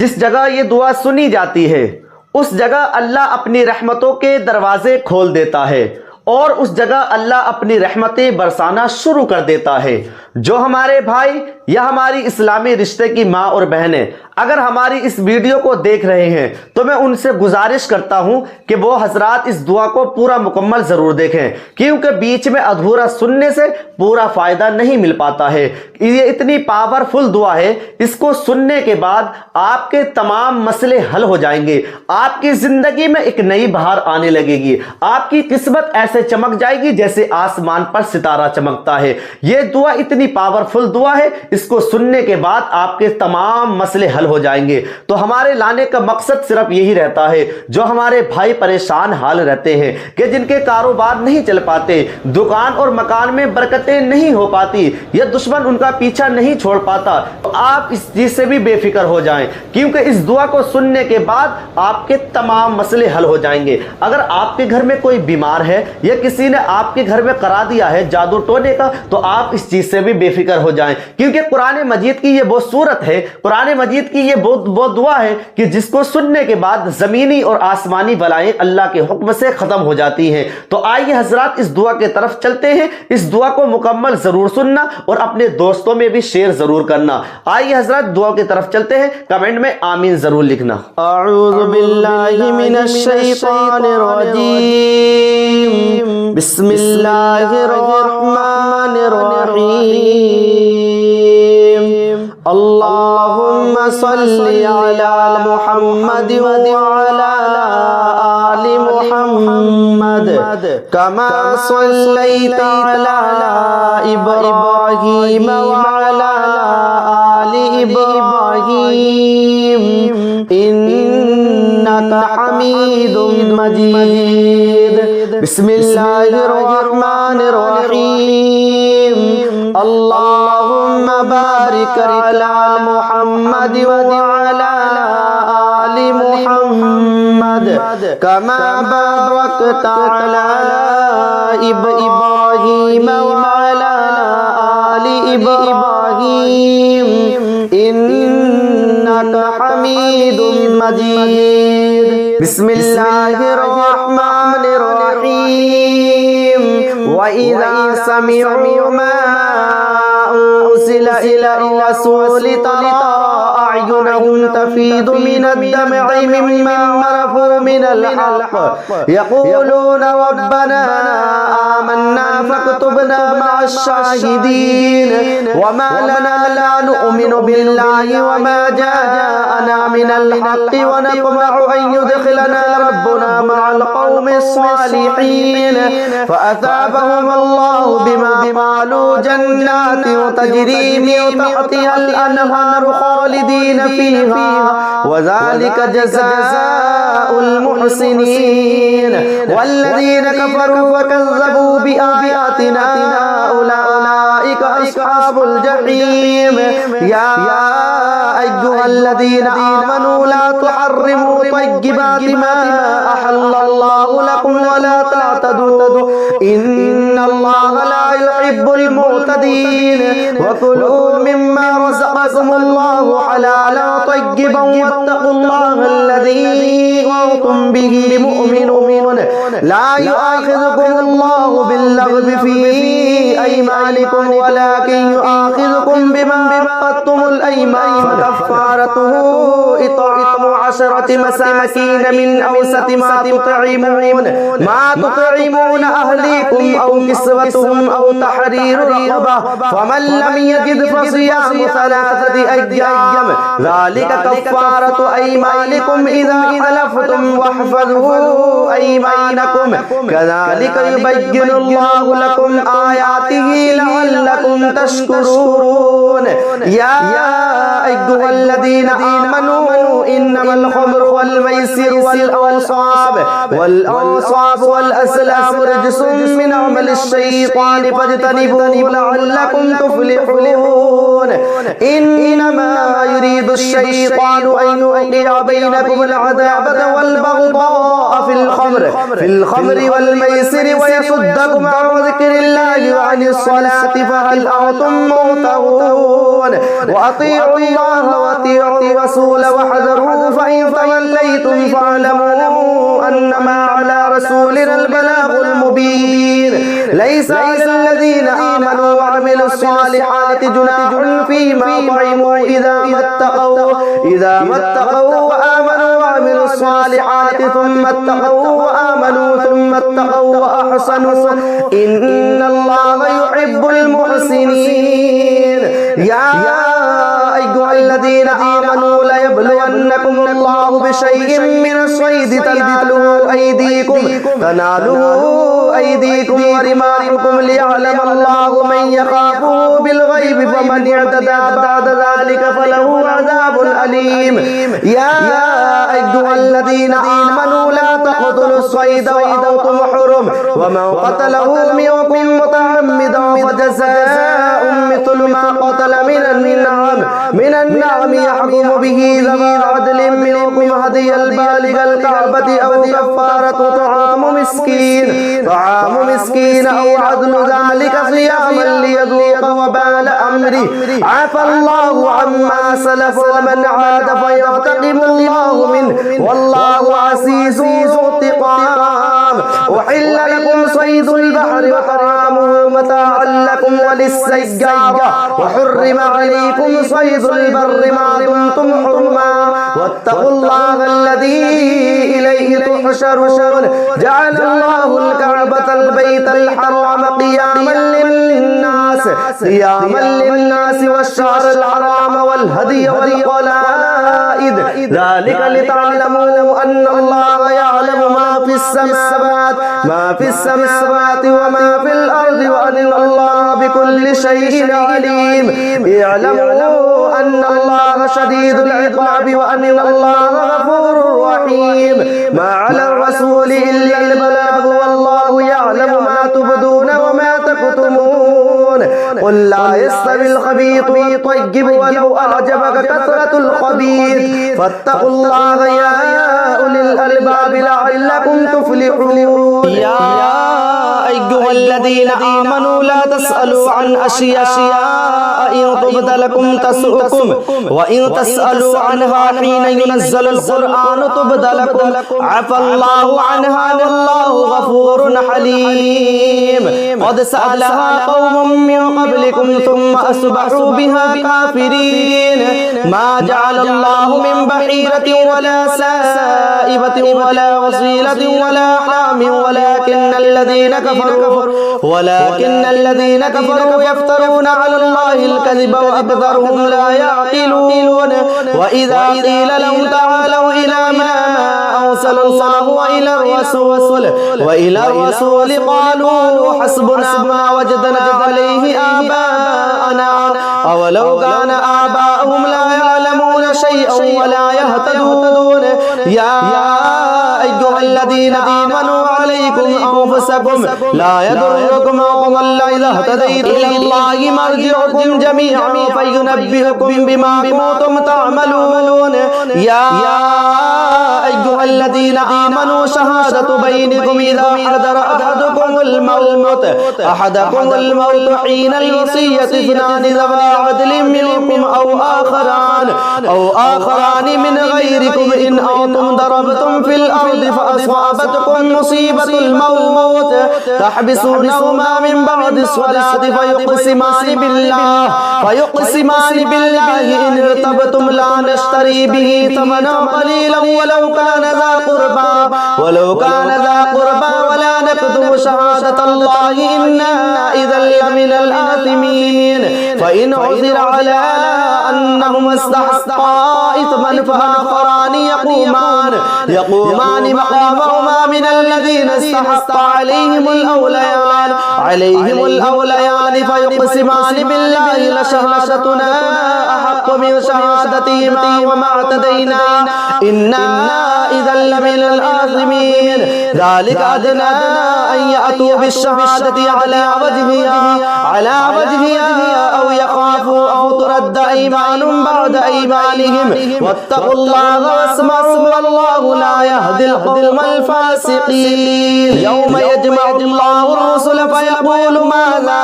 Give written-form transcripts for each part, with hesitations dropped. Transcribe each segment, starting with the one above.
जिस जगह ये दुआ सुनी जाती है उस जगह अल्लाह अपनी रहमतों के दरवाजे खोल देता है और उस जगह अल्लाह अपनी रहमतें बरसाना शुरू कर देता है। जो हमारे भाई या हमारी इस्लामी रिश्ते की माँ और बहनें अगर हमारी इस वीडियो को देख रहे हैं तो मैं उनसे गुजारिश करता हूं कि वो हजरात इस दुआ को पूरा मुकम्मल जरूर देखें, क्योंकि बीच में अधूरा सुनने से पूरा फायदा नहीं मिल पाता है। ये इतनी पावरफुल दुआ है, इसको सुनने के बाद आपके तमाम मसले हल हो जाएंगे, आपकी जिंदगी में एक नई बहार आने लगेगी, आपकी किस्मत ऐसे चमक जाएगी जैसे आसमान पर सितारा चमकता है। ये दुआ इतनी पावरफुल दुआ है, इसको सुनने के बाद आपके तमाम मसले हल हो जाएंगे। तो हमारे लाने का मकसद सिर्फ यही रहता है, जो हमारे भाई परेशान हाल रहते हैं कि जिनके कारोबार नहीं चल पाते, दुकान और मकान में बरकतें नहीं हो पाती, या दुश्मन उनका पीछा नहीं छोड़ पाता, तो आप इस चीज से भी बेफिक्र हो जाएं, क्योंकि इस दुआ को सुनने के बाद आपके तमाम मसले हल हो जाएंगे। अगर आपके घर में कोई बीमार है या किसी ने आपके घर में करा दिया है जादू टोने का, तो आप इस चीज से भी बेफिक्र हो जाएं, क्योंकि कुरान मजीद की ये वो सूरत है, कुरान मजीद की ये वो दुआ है कि जिसको सुनने के बाद जमीनी और आसमानी बलाएं अल्लाह के हुक्म से खत्म हो जाती हैं। तो आइए हजरात इस दुआ के तरफ चलते हैं। इस दुआ को मुकम्मल जरूर सुनना और अपने दोस्तों में भी शेयर जरूर करना। आइए हजरात दुआ की तरफ चलते हैं, कमेंट में आमीन जरूर लिखना। अऊज़ु बिल्लाहि मिनश शैतानिर रजीम, बिस्मिल्लाहिर रहमानिर रहीम, अल्लाहुम्मा सल्लि अला मुहम्मद व अला आलि मुहम्मद कमा सल्लैता अला इब्राहीम व अला आलि इब्राहीम इन्नका हमीदुम मजीद। बिस्मिल्लाहिर रहमानिर रहीम, अल्लाहुम्मा बारिक अला मुहम्मद व अला आलि मुहम्मद कमा बारकता अला इब्राहीम व अला आलि इब्राहीम इन्नका हमीदुम मजीद। बिस्मिल्लाहिर रहमानिर रहीम, व इज़ा समिअू मा उनज़िला इला रसूलि तरा अयुनहुम तफीदु मिनद-दम'i मिम्मा अरफू मिनल हक़ यक़ूलूना रब्बना आमन्ना फक्तुबना मअश-शाहिदीन वमा लना ला नु'मिनु बिल्लाहि वमा जाअना मिनल हक़्क़ि व नत्मअु अन युदखिलना रब्बुना मअल क़ौमिस-सालिहीन फ़असाबहुम अल्लाहु बिमा क़ालू जन्नातिन तजरी मिन तहतिहल अनहारु खालिदीन फीहा व ज़ालिका जज़ाउल मुहसिनीन वल्लज़ीन कफ़रू व कज़्ज़बू बिआयातिना उलाइका अस्हाबुल जहीम। या अय्युहल्लज़ीना आमनू ला तुहर्रिमू तय्यिबाति मा अहल्लल्लाहु लकुम व ला तअतदू इन्नल्लाहा ला युहिब्बुल मुअतदीन व कुलू मिम्मा रज़क़कुमुल्लाहु हलालन तय्यिबन वत्तक़ुल्लाहा अल्लज़ी अंतुम बिही मुमिनून। ला युआखिज़ुकुमुल्लाहु बिल्लग़्वी फी अयमानिकुम वलाकिन युआखिज़ुकुम बिमा अक़दतुमुल अयमान फकफ़ारतुहु इत्'आमु 'ashरति मसाकीन मिन अवसति मा तुत'इमून अहलीकुम औ किस्वतुहुम औ तहरीरु रक़बा फमन लम यजिद फसियामु सलासति अय्याम ज़ालिका कफ़ारतु अयमानिकुम इज़ा हलफ़्तुम वहफ़ज़ू अयमानकुम कज़ालिका युबय्यिनुल्लाहु लकुम आयातिही लअल्लकुम तशकुरून। या अय्युहल्लज़ीना आमनू इन्नमल الخمر والميسر والأنصاب والأزلام رجس من عمل الشيطان فاجتنبوه لعلكم تفلحون إنما يريد الشيطان أن يوقع بينكم العداوة والبغضاء في الخمر والميسر ويصدكم عن ذكر الله وعن الصلاة فهل أنتم منتهون وأطيعوا الله وأطيعوا الرسول واحذروه فإن توليتم فاعلموا أنما على رسولنا البلاغ المبين ليس على الذين آمنوا وعملوا الصالحات جناح فيما طعموا إذا ما اتقوا وآمنوا وعملوا الصالحات ثم اتقوا وآمنوا ثم اتقوا وأحسنوا إن الله يحب المحسنين يا أيها الذين آمنوا ليبلونكم الله بشيء من الصيد تناله أيديكم ورماحكم ليعلم الله من يخافه بالغيب فمن اعتدى بعد ذلك فله عذاب أليم يا أيها الذين آمنوا لا تقتلوا الصيد وأنتم حرم ومن قتله منكم متعمدا فجزاء مثل ما قتل من النعم يحكم به ذوي عدل منكم هديا بالغ الكعبة أو كفارة طعام مسكين أو عدل ذلك صياما ليذوق وبال أمره عفى الله عما سلف ومن عاد فينتقم الله منه والله عزيز ذو انتقام أحل لكم صيد البحر وطعامه متاعا لكم وللسيارة وحرم عليكم صيد البر ما دمتم حرما واتقوا الله الذي إليه تحشرون جعل الله الكعبة البيت الحرام قياما للناس والشهر الحرام والهدي والقلائد ذلك لتعلموا أن الله يعلم ما في السماوات وما في الأرض وأن الله بكل شيء عليم اعلموا أن الله شديد العقاب وأن الله غفور رحيم ما على الرسول إلا البلاغ والله يعلم ما تبدون وما تكتمون قل لا يستوي الخبيث والطيب ولو أعجبك كثرة الخبيث فاتقوا الله يا أولي الألباب لعلكم تفلحون يا أيها الذين آمنوا لا تسألوا عن أشياء إن تبد لكم تسؤكم وإن تسألوا عنها حين ينزل القرآن تبد لكم عفى الله عنها والله غفور حليم قد سألها قوم من قبلكم ثم أصبحوا بها كافرين ما جعل الله من بحيرة ولا سائبة ولا وصيلة ولا حام ولكن الذين كفروا يفترون على الله الكذب وأكثرهم لا يعقلون وإذا قيل لهم تعالوا إلى ما أرسل الله وإلى الرسول قالوا حسبنا ما وجدنا عليه آباءنا أولو كان آباؤهم لا يعلمون شيئا ولا يهتدون يا أيها الذين آمنوا عليكم أنفسكم لا يضركم من ضل إذا اهتديتم إلى الله مرجعكم جميعا فينبئكم بما كنتم تعملون يا أيها الذين آمنوا شهادة بينكم إذا حضر أحدكم الموت حين الوصية اثنان ذوي عدل منكم أو آخران من غيركم إن أنتم ضربتم في الأرض فأصابتكم مصيبة الموت تحبسونهما من بعد الصلاة فيقسمان بالله إن ارتبتم لا نشتري به ثمنا قليلا ولو كان ذا قربى ولا نكتم شهادة الله إنا إذا لمن الآثمين فإن عثر على أنهما استحقا إثما فآخران يقومان مقامهما من الذين استحق عليهم الأوليان فيقسمان بالله لشهادتنا أحق من شهادتهما وما اعتدينا إنا إذا لمن الآثمين ذلك أدنى أن يأتوا بالشهادة على وجهها أو يخافوا أو ترد أيمان بعد أيمانهم واتقوا الله واسمعوا والله لا يهدي القوم الفاسقين يوم يجمع الله الرسل فيقول ماذا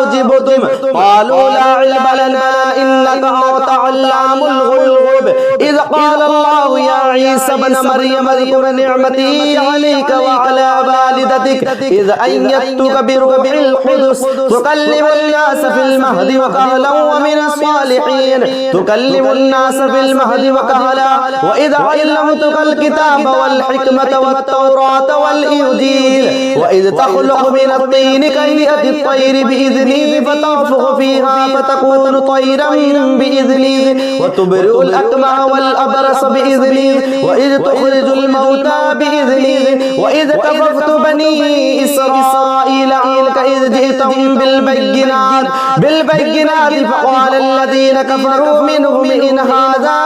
أجبتم قالوا لا علم لنا إنك أنت علام الغيوب إذ قال الله يا عيسى ابن مريم اذكر نعمتي عليك وعلى والدتك إذ أيدتك بروح القدس تكلم الناس في المهد وكهلا ومن الصالحين وإذ علمتك الكتاب والحكمة والتوراة والإنجيل وإذ تخلق من الطين كهيئة الطير بإذني فتنفخ فيها فتكون طيرا بإذني وتبرئ الأكمى والأبرص بإذني وإذ تخرج الموتى بإذني وإذ كففت بني إسرائيل عنك إذ جئتهم بالبينات فقال الذين كفروا منهم إن هذا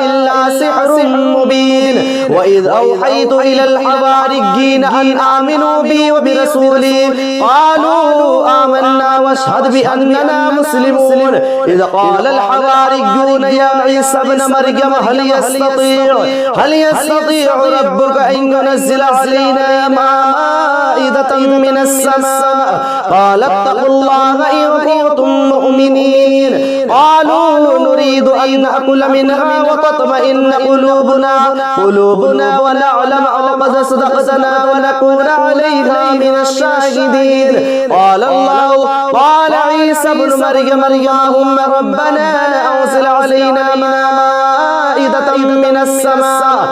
إلا سحر مبين وإذ أوحيت إلى الحواريين أن آمنوا بي وبرسولي قالوا آمنا واشهد بأننا مسلمون إذ قال الحواريون يا عيسى ابن مريم هل يستطيع ربك أن ينزل علينا مائدة من السماء قال اتقوا الله إن كنتم مؤمنين قالوا نريد أن نأكل منها وتطمئن قلوبنا ونعلم أن قد صدقتنا ونكون عليها من الشاهدين قال عيسى ابن مريم اللهم ربنا أنزل علينا مائدة من السماء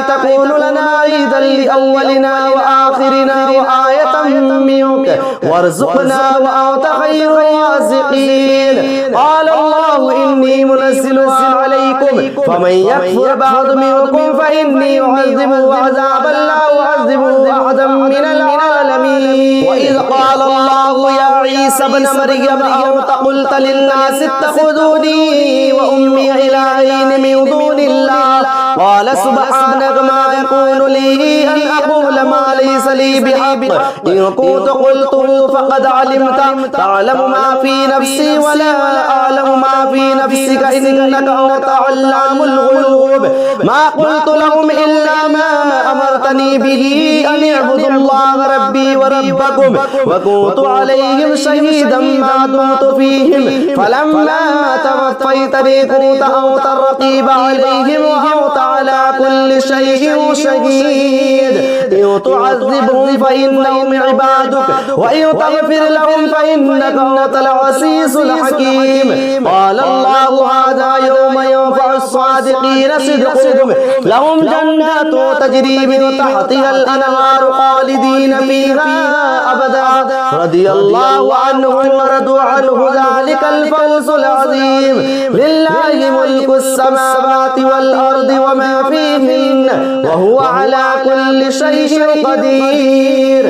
تكون لنا عيدا لأولنا وآخرنا وآية منك وارزقنا وأنت خير الرازقين قال الله إني منزلها عليكم فمن يكفر بعد منكم فإني أعذبه عذابا لا أعذبه أحدا من العالمين وإذ قال الله يا عيسى ابن مريم أنت قلت للناس اتخذوني وأمي إلهين من دون الله قال سبحانك ما يكون لي أن أقول ما ليس لي بحق إن كنت قلته فقد علمت تعلم ما في نفسي ولا أعلم ما في نفسك إنك أنت علام الغيوب ما قلت لهم إلا ما أمرتني به أن اعبدوا الله ربي وربكم وكنت عليهم شهيدا ما دمت فيهم فلما توفيتني كنت أنت الرقيب عليهم وأنت على كل شيء شهيد إن تعذبهم فإنهم عبادك وإن تغفر لهم فإنك أنت العزيز الحكيم قال الله هذا يوم ينفع الصادقين صدقهم لهم جنات تجري من تحتها الأنهار خالدين فيها أبدا رضي الله عنهم ورضوا عنه ذلك الفوز العظيم لله ملك السماوات والأرض وما فيهن وهو على كل شيء قدير